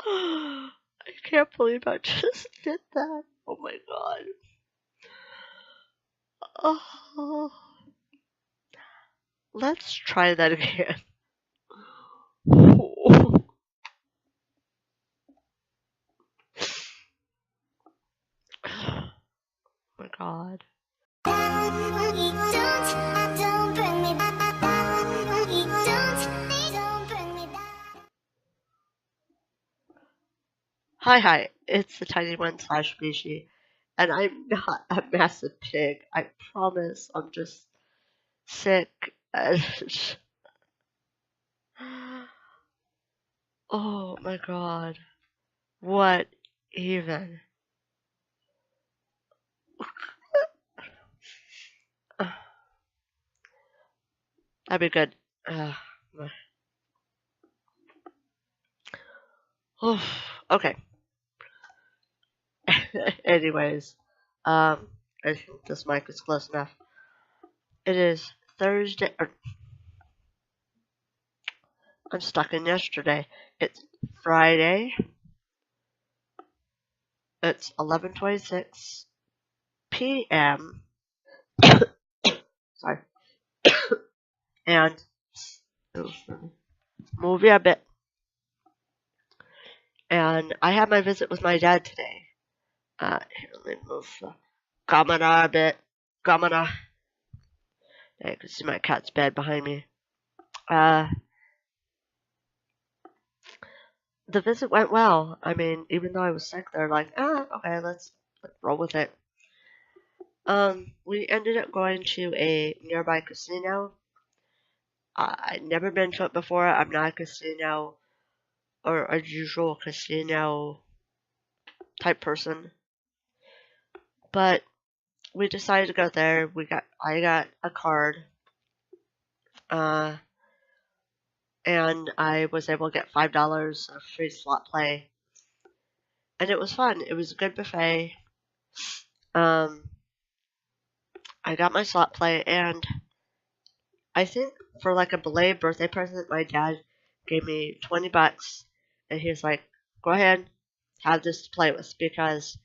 I can't believe I just did that. Oh my god. Oh, let's try that again. Oh my god. Hi, it's the tiny one slash Bishi, and I'm not a massive pig. I promise. I'm just sick. And oh my god. What even? That'd be good. Uh, oh, okay. Anyways, I think this mic is close enough. It is Thursday. I'm stuck in yesterday. It's Friday. It's 11:26 p.m. Sorry, and movie a bit. And I had my visit with my dad today. Here, let me move the camera a bit. Camera. Yeah, you can see my cat's bed behind me. Uh, the visit went well. I mean, even though I was sick, they're like, okay, let's roll with it. We ended up going to a nearby casino. I'd never been to it before. I'm not a casino or a usual casino type person, but we decided to go there. I got a card, uh, and I was able to get $5 of free slot play, and it was fun. It was a good buffet. Um, I got my slot play, and I think for like a belated birthday present, my dad gave me $20, and he was like, "Go ahead, have this to play with," because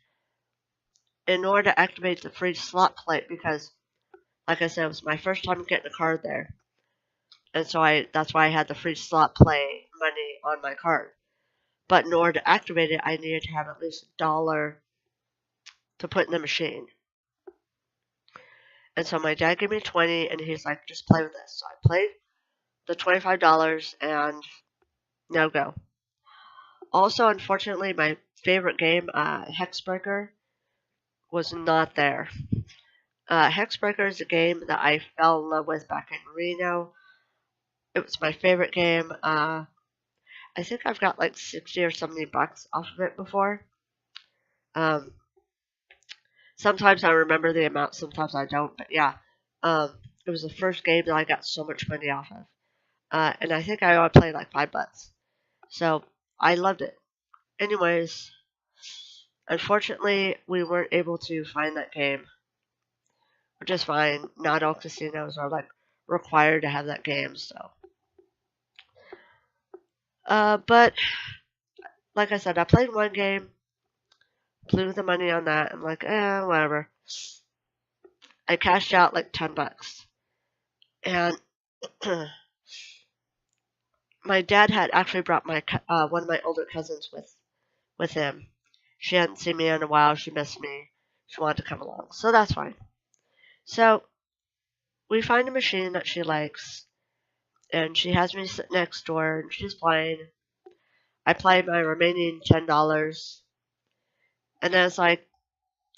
in order to activate the free slot play, because like I said, it was my first time getting a card there, and so that's why I had the free slot play money on my card. But in order to activate it, I needed to have at least $1 to put in the machine. And so my dad gave me 20, and he's like, "Just play with this." So I played the $25, and now go. Also, unfortunately, my favorite game, Hexbreaker, was not there. Hexbreaker is a game that I fell in love with back in Reno. It was my favorite game. I think I've got like 60 or 70 bucks off of it before. Um, Sometimes I remember the amount, sometimes I don't, but yeah. It was the first game that I got so much money off of. And I think I only played like $5. So I loved it. Anyways, unfortunately, we weren't able to find that game, which is fine. Not all casinos are like required to have that game, so. But like I said, I played one game, blew the money on that. I'm like, whatever. I cashed out like $10, and my dad had actually brought my one of my older cousins with him. She hadn't seen me in a while. She missed me. She wanted to come along, so that's fine. So we find a machine that she likes, and she has me sit next door, and she's playing. I play my remaining $10, and then it's like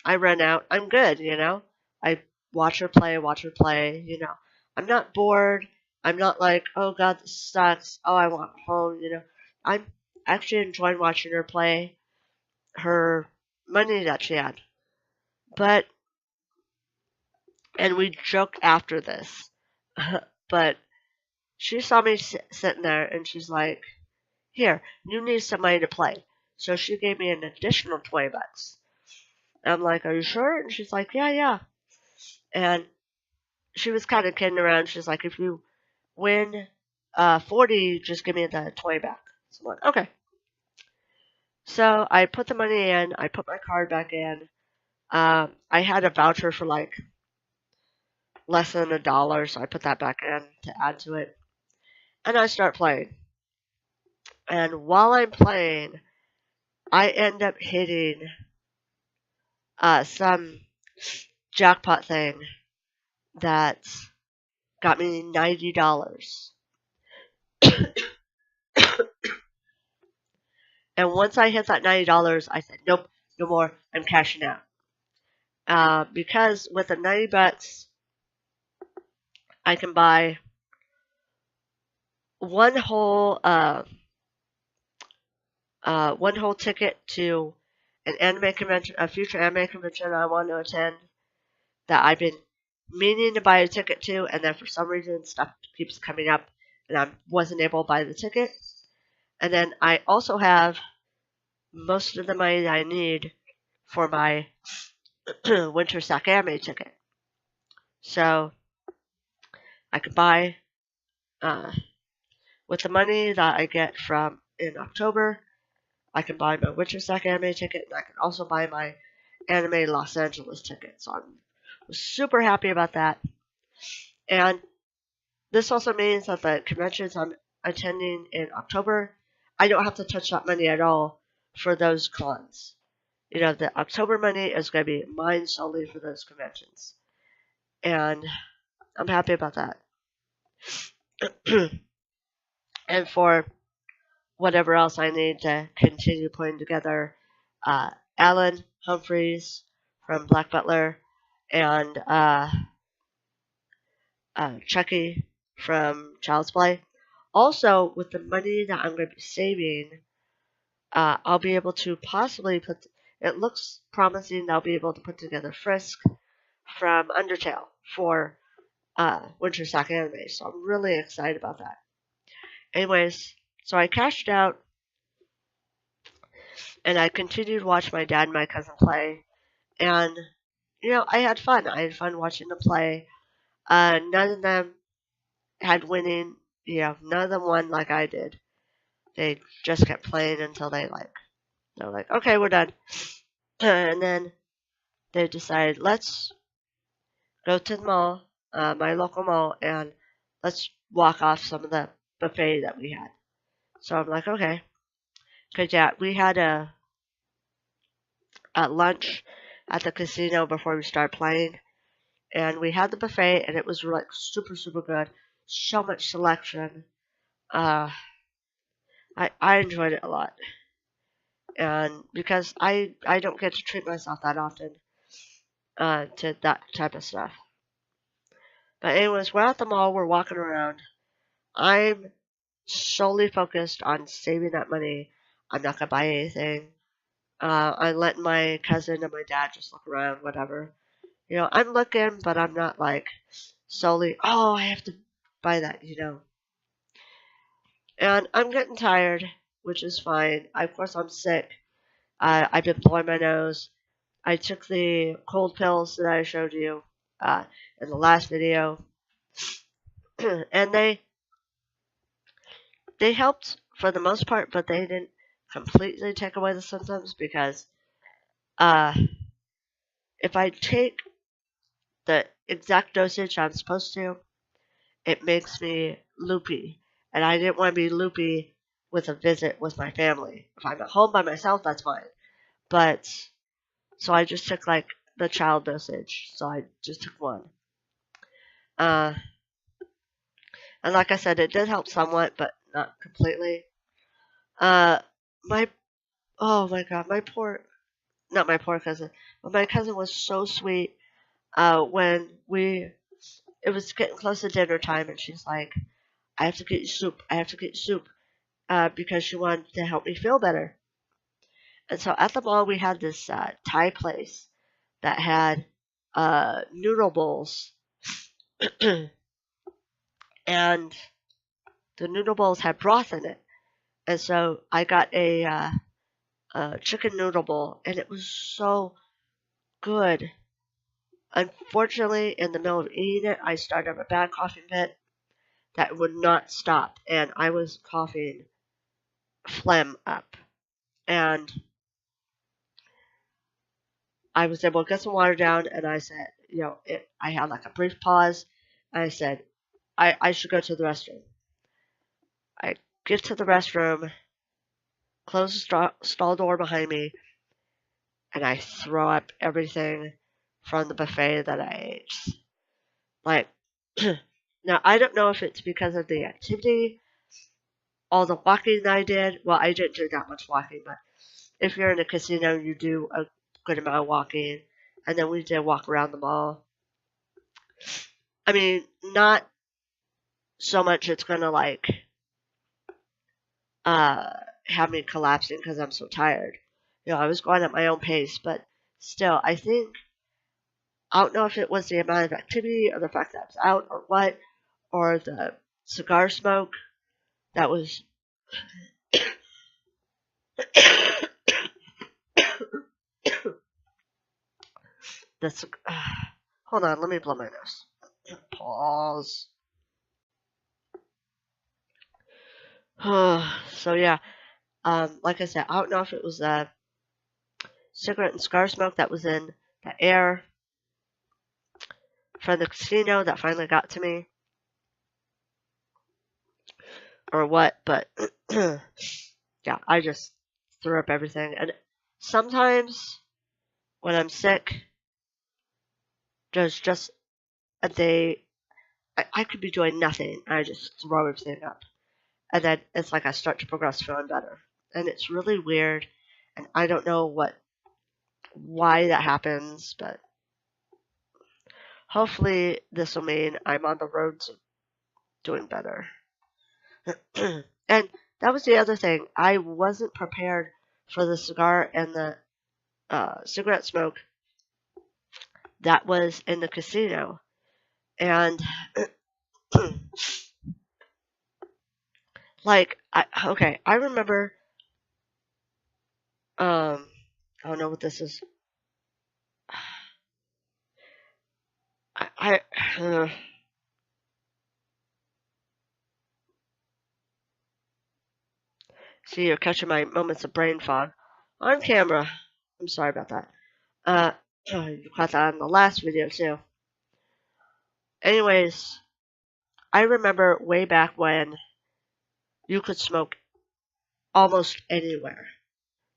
I run out. I'm good, you know. I watch her play. You know, I'm not bored. I'm not like, oh god, this sucks. Oh, I want home. You know, I'm actually enjoying watching her play her money that she had. But and we joked after this, but she saw me sitting there, and she's like, "Here, you need some money to play." So she gave me an additional $20. I'm like, "Are you sure?" And she's like, "Yeah, yeah." And she was kind of kidding around. She's like, "If you win 40, just give me the 20 back." So I'm like, "Okay." So I put the money in, I put my card back in. I had a voucher for like less than $1, so I put that back in to add to it. And I start playing. And while I'm playing, I end up hitting some jackpot thing that got me $90. And once I hit that $90, I said, nope, no more. I'm cashing out. Because with the 90 bucks, I can buy one whole ticket to an anime convention, a future anime convention I want to attend that I've been meaning to buy a ticket to, and then for some reason stuff keeps coming up, and I wasn't able to buy the ticket. And then I also have most of the money that I need for my Winter Sack Anime ticket. So I could buy, with the money that I get from in October, I can buy my Winter Sack Anime ticket, and I can also buy my Anime Los Angeles ticket. So I'm super happy about that. And this also means that the conventions I'm attending in October, I don't have to touch that money at all for those cons. You know, the October money is going to be mine solely for those conventions. And I'm happy about that. And for whatever else I need to continue putting together, Alan Humphreys from Black Butler and Chucky from Child's Play. Also, with the money that I'm going to be saving, I'll be able to possibly put. It looks promising that I'll be able to put together Frisk from Undertale for Winter Sack Anime. So I'm really excited about that. Anyways, so I cashed out and I continued to watch my dad and my cousin play. And, you know, I had fun. I had fun watching them play. None of them had winning. You know, none of them won like I did. They just kept playing until they're like, okay, we're done. And then they decided, let's go to the mall, my local mall, and let's walk off some of the buffet that we had. So I'm like, okay. Because, yeah, we had a lunch at the casino before we started playing. And we had the buffet, and it was like super, super good. So much selection. Uh, I enjoyed it a lot. And because I don't get to treat myself that often to that type of stuff. But anyways, we're at the mall, we're walking around. I'm solely focused on saving that money. I'm not gonna buy anything. I let my cousin and my dad just look around, whatever. You know, I'm looking, but I'm not like solely, oh, I have to buy that, you know. And I'm getting tired, which is fine. Of course, I'm sick. I've been blowing my nose. I took the cold pills that I showed you in the last video, and they helped for the most part, but they didn't completely take away the symptoms because uh, if I take the exact dosage I'm supposed to, it makes me loopy, and I didn't want to be loopy with a visit with my family. If I'm at home by myself, that's fine. But so I just took like the child dosage. So I just took one. Uh, and like I said, it did help somewhat, but not completely. Uh, my oh my god, my poor not my poor cousin, but my cousin was so sweet. When it was getting close to dinner time, and she's like, "I have to get you soup. I have to get you soup," because she wanted to help me feel better. And so at the mall, we had this Thai place that had noodle bowls, and the noodle bowls had broth in it. And so I got a chicken noodle bowl, and it was so good. Unfortunately, in the middle of eating it, I started a bad coughing fit that would not stop, and I was coughing phlegm up. And I was able to get some water down, and I said, I had like a brief pause, and I said, I should go to the restroom. I get to the restroom, close the stall door behind me, and I throw up everything from the buffet that I ate. Like, now I don't know if it's because of the activity, all the walking that I did. Well, I didn't do that much walking, but if you're in a casino, you do a good amount of walking. And then we did walk around the mall. I mean, not so much it's gonna like have me collapsing because I'm so tired. I was going at my own pace, but still, I think I don't know if it was the amount of activity or the fact that I was out or what, or the cigar smoke that was. the Hold on, let me blow my nose. Pause. So yeah, like I said, I don't know if it was the cigarette and cigar smoke that was in the air from the casino that finally got to me, or what, but yeah, I just threw up everything. And sometimes when I'm sick, there's just a day I could be doing nothing, and I just throw everything up. And then it's like I start to progress feeling better. And it's really weird, and I don't know why that happens, but hopefully this will mean I'm on the road to doing better. And that was the other thing. I wasn't prepared for the cigar and the cigarette smoke that was in the casino. And like, I remember, I don't know what this is. I see you're catching my moments of brain fog on camera. I'm sorry about that. Uh, you caught that in the last video too. Anyways, I remember way back when you could smoke almost anywhere.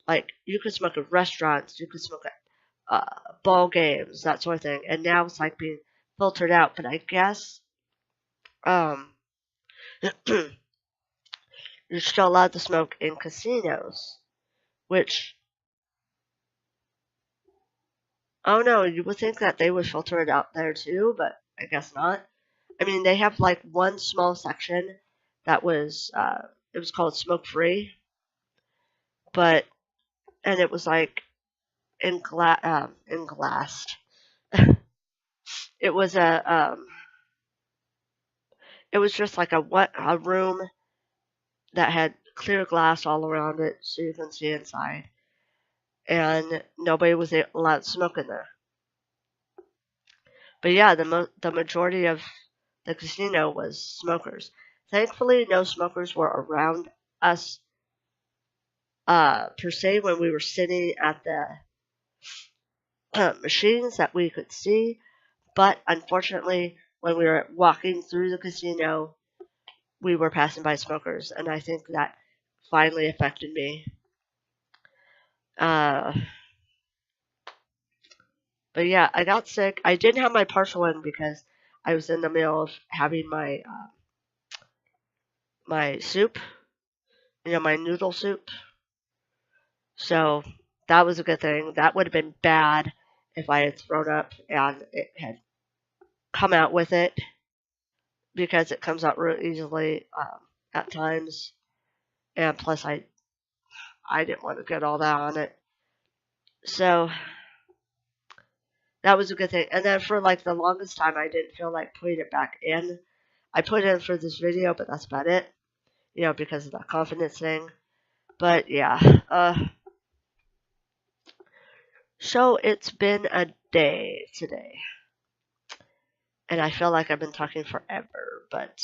Like, you could smoke at restaurants, you could smoke at ball games, that sort of thing. And now it's like being filtered out. But I guess you're still allowed to smoke in casinos, which, oh no, you would think that they would filter it out there too, but I guess not. I mean, they have like one small section that was, it was called smoke free, but, and it was like in glassed. It was it was just like a room that had clear glass all around it so you can see inside. And nobody was allowed to smoke in there. But yeah, the majority of the casino was smokers. Thankfully, no smokers were around us per se when we were sitting at the machines that we could see. But unfortunately, when we were walking through the casino, we were passing by smokers, and I think that finally affected me. But yeah, I got sick. I didn't have my partial one because I was in the middle of having my soup, my noodle soup. So that was a good thing. That would have been bad if I had thrown up and it had come out with it, because it comes out real easily at times. And plus, I didn't want to get all that on it. So that was a good thing. And then for like the longest time, I didn't feel like putting it back in. I put it in for this video, but that's about it. Because of that confidence thing. But yeah. So it's been a day today. And I feel like I've been talking forever, but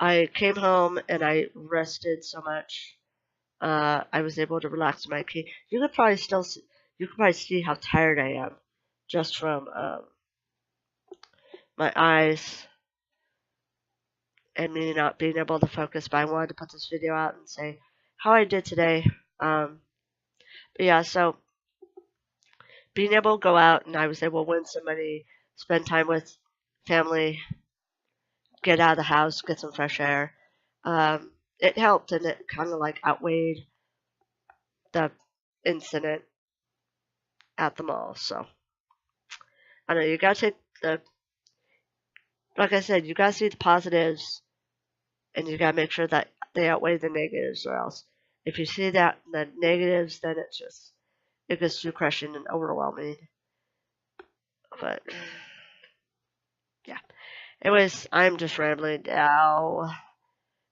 I came home and I rested so much. I was able to relax my key. You could probably see how tired I am just from my eyes and me not being able to focus. But I wanted to put this video out and say how I did today. But yeah, so being able to go out and I was able to win some money, spend time with family, get out of the house, get some fresh air. It helped and it kind of like outweighed the incident at the mall. So I don't know, you gotta take the, like I said, you gotta see the positives and you gotta make sure that they outweigh the negatives, or else if you see that the negatives, then it gets too crushing and overwhelming. But yeah, anyways, I'm just rambling now.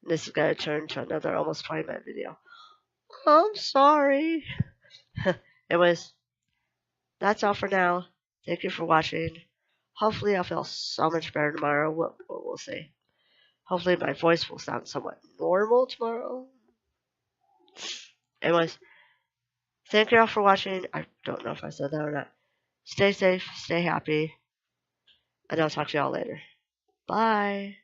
This is gonna turn to another almost 20-minute video. I'm sorry. Anyways, that's all for now. Thank you for watching. Hopefully, I'll feel so much better tomorrow. We'll see. Hopefully, my voice will sound somewhat normal tomorrow. Anyways, thank you all for watching. I don't know if I said that or not. Stay safe, stay happy, and I'll talk to y'all later. Bye.